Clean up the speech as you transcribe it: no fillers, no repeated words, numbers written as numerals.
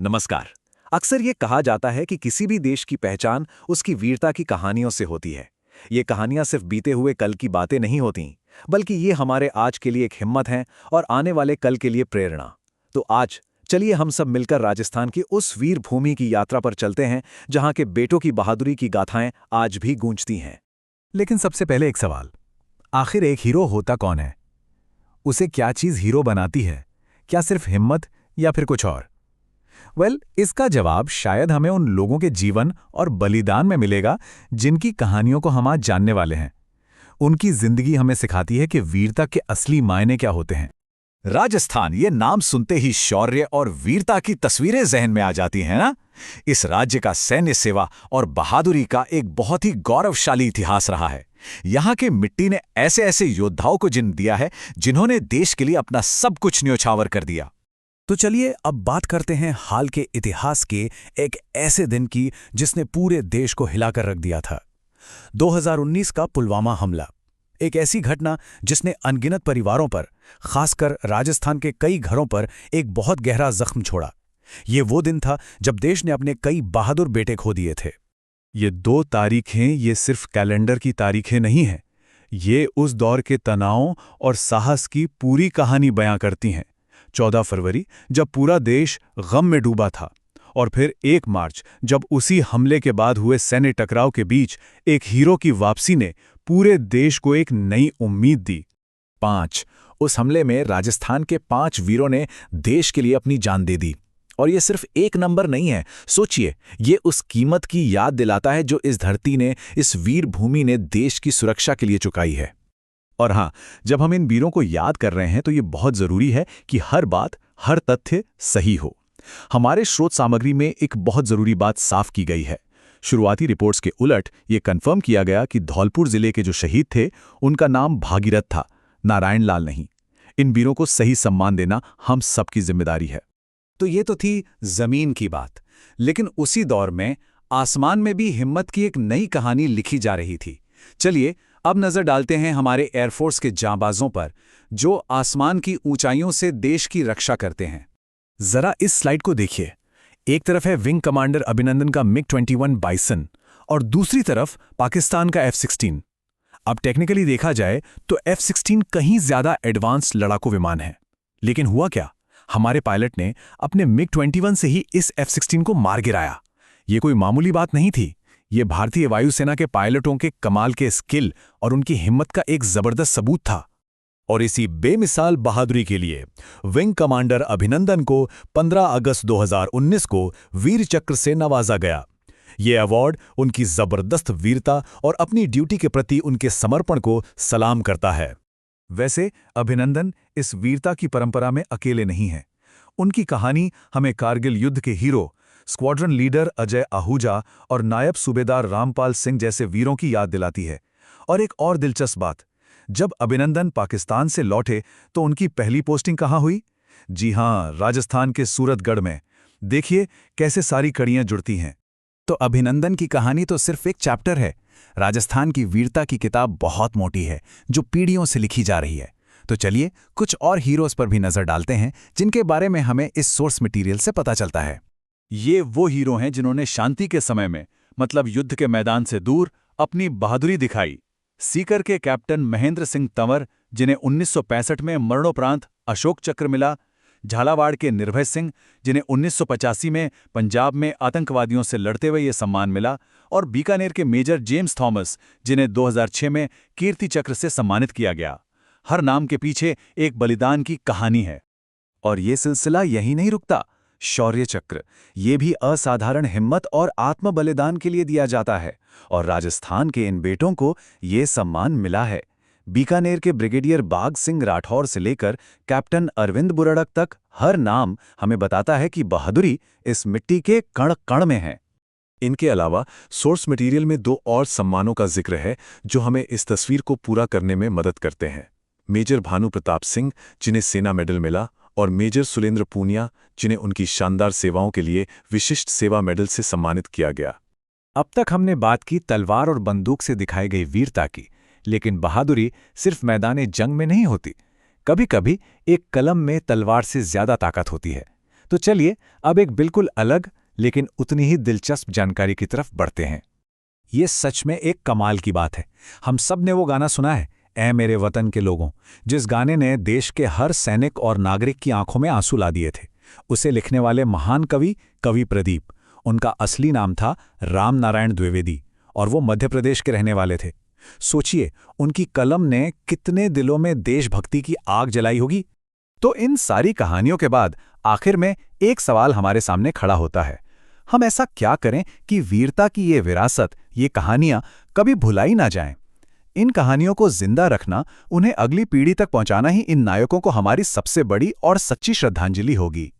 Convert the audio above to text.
नमस्कार। अक्सर ये कहा जाता है कि किसी भी देश की पहचान उसकी वीरता की कहानियों से होती है। ये कहानियां सिर्फ बीते हुए कल की बातें नहीं होती, बल्कि ये हमारे आज के लिए एक हिम्मत है और आने वाले कल के लिए प्रेरणा। तो आज चलिए हम सब मिलकर राजस्थान की उस वीर भूमि की यात्रा पर चलते हैं, जहां के बेटों की बहादुरी की गाथाएं आज भी गूंजती हैं। लेकिन सबसे पहले एक सवाल, आखिर एक हीरो होता कौन है? उसे क्या चीज हीरो बनाती है? क्या सिर्फ हिम्मत या फिर कुछ और? इसका जवाब शायद हमें उन लोगों के जीवन और बलिदान में मिलेगा जिनकी कहानियों को हम आज जानने वाले हैं। उनकी जिंदगी हमें सिखाती है कि वीरता के असली मायने क्या होते हैं। राजस्थान, ये नाम सुनते ही शौर्य और वीरता की तस्वीरें जहन में आ जाती हैं ना। इस राज्य का सैन्य सेवा और बहादुरी का एक बहुत ही गौरवशाली इतिहास रहा है। यहाँ की मिट्टी ने ऐसे ऐसे योद्धाओं को जन्म दिया है जिन्होंने देश के लिए अपना सब कुछ न्योछावर कर दिया। तो चलिए अब बात करते हैं हाल के इतिहास के एक ऐसे दिन की जिसने पूरे देश को हिलाकर रख दिया था। 2019 का पुलवामा हमला, एक ऐसी घटना जिसने अनगिनत परिवारों पर, खासकर राजस्थान के कई घरों पर एक बहुत गहरा जख्म छोड़ा। ये वो दिन था जब देश ने अपने कई बहादुर बेटे खो दिए थे। ये 2 तारीखें ये सिर्फ कैलेंडर की तारीखें नहीं हैं। ये उस दौर के तनाव और साहस की पूरी कहानी बयां करती हैं। 14 फरवरी, जब पूरा देश गम में डूबा था, और फिर 1 मार्च, जब उसी हमले के बाद हुए सैन्य टकराव के बीच एक हीरो की वापसी ने पूरे देश को एक नई उम्मीद दी। 5, उस हमले में राजस्थान के 5 वीरों ने देश के लिए अपनी जान दे दी। और ये सिर्फ एक नंबर नहीं है, सोचिए, ये उस कीमत की याद दिलाता है जो इस धरती ने, इस वीर भूमि ने देश की सुरक्षा के लिए चुकाई है। और हाँ, जब हम इन वीरों को याद कर रहे हैं तो ये बहुत जरूरी है कि हर बात, हर तथ्य सही हो। हमारे स्रोत सामग्री में एक बहुत जरूरी बात साफ की गई है। शुरुआती रिपोर्ट्स के उलट ये कंफर्म किया गया कि धौलपुर जिले के जो शहीद थे उनका नाम भागीरथ था, नारायण लाल नहीं। इन वीरों को सही सम्मान देना हम सबकी जिम्मेदारी है। तो ये तो थी जमीन की बात, लेकिन उसी दौर में आसमान में भी हिम्मत की एक नई कहानी लिखी जा रही थी। चलिए अब नजर डालते हैं हमारे एयरफोर्स के जांबाजों पर, जो आसमान की ऊंचाइयों से देश की रक्षा करते हैं। जरा इस स्लाइड को देखिए। एक तरफ है विंग कमांडर अभिनंदन का MiG-21 बाइसन और दूसरी तरफ पाकिस्तान का F-16। अब टेक्निकली देखा जाए तो F-16 कहीं ज्यादा एडवांस लड़ाकू विमान है, लेकिन हुआ क्या, हमारे पायलट ने अपने MiG-21 से ही इस F-16 को मार गिराया। ये कोई मामूली बात नहीं थी। ये भारतीय वायुसेना के पायलटों के कमाल के स्किल और उनकी हिम्मत का एक जबरदस्त सबूत था। और इसी बेमिसाल बहादुरी के लिए विंग कमांडर अभिनंदन को 15 अगस्त 2019 को वीर चक्र से नवाजा गया। ये अवार्ड उनकी जबरदस्त वीरता और अपनी ड्यूटी के प्रति उनके समर्पण को सलाम करता है। वैसे अभिनंदन इस वीरता की परंपरा में अकेले नहीं हैं। उनकी कहानी हमें कारगिल युद्ध के hero, squadron leader Ajay Ahuja और नायब सूबेदार रामपाल सिंह जैसे वीरों की याद दिलाती है। और एक और दिलचस्प बात, जब अभिनंदन पाकिस्तान से लौटे तो उनकी पहली पोस्टिंग कहाँ हुई? जी हां, राजस्थान के सूरतगढ़ में। देखिए कैसे सारी कड़ियां जुड़ती हैं। तो अभिनंदन की कहानी तो सिर्फ एक चैप्टर है। राजस्थान की वीरता की किताब बहुत मोटी है, जो पीढ़ियों से लिखी जा रही है। तो चलिए कुछ और हीरोज पर भी नजर डालते हैं जिनके बारे में हमें इस सोर्स मटेरियल से पता चलता है। ये वो हीरो हैं जिन्होंने शांति के समय में, मतलब युद्ध के मैदान से दूर, अपनी बहादुरी दिखाई। सीकर के कैप्टन महेंद्र सिंह तंवर, जिन्हें 1965 में मरणोपरांत अशोक चक्र मिला। झालावाड़ के निर्भय सिंह, जिन्हें 1985 में पंजाब में आतंकवादियों से लड़ते हुए ये सम्मान मिला। और बीकानेर के मेजर जेम्स थॉमस, जिन्हें 2006 में कीर्ति चक्र से सम्मानित किया गया। हर नाम के पीछे एक बलिदान की कहानी है। और ये सिलसिला यहीं नहीं रुकता। शौर्य चक्र, ये भी असाधारण हिम्मत और आत्म बलिदान के लिए दिया जाता है, और राजस्थान के इन बेटों को ये सम्मान मिला है। बीकानेर के ब्रिगेडियर बाग सिंह राठौर से लेकर कैप्टन अरविंद बुरड़क तक हर नाम हमें बताता है कि बहादुरी इस मिट्टी के कण कण में है। इनके अलावा सोर्स मटेरियल में 2 और सम्मानों का जिक्र है जो हमें इस तस्वीर को पूरा करने में मदद करते हैं। मेजर भानु प्रताप सिंह, जिन्हें सेना मेडल मिला, और मेजर सुलेंद्र पूनिया, जिन्हें उनकी शानदार सेवाओं के लिए विशिष्ट सेवा मेडल से सम्मानित किया गया। अब तक हमने बात की तलवार और बंदूक से दिखाई गई वीरता की, लेकिन बहादुरी सिर्फ मैदान जंग में नहीं होती। कभी कभी एक कलम में तलवार से ज्यादा ताकत होती है। तो चलिए अब एक बिल्कुल अलग लेकिन उतनी ही दिलचस्प जानकारी की तरफ बढ़ते हैं। ये सच में एक कमाल की बात है। हम सब ने वो गाना सुना है, ऐ मेरे वतन के लोगों, जिस गाने ने देश के हर सैनिक और नागरिक की आंखों में आंसू ला दिए थे। उसे लिखने वाले महान कवि कवि प्रदीप, उनका असली नाम था राम नारायण द्विवेदी और वो मध्य प्रदेश के रहने वाले थे। सोचिए, उनकी कलम ने कितने दिलों में देशभक्ति की आग जलाई होगी। तो इन सारी कहानियों के बाद आखिर में एक सवाल हमारे सामने खड़ा होता है, हम ऐसा क्या करें कि वीरता की ये विरासत, ये कहानियां कभी भुलाई ना जाएं। इन कहानियों को जिंदा रखना, उन्हें अगली पीढ़ी तक पहुंचाना ही इन नायकों को हमारी सबसे बड़ी और सच्ची श्रद्धांजलि होगी।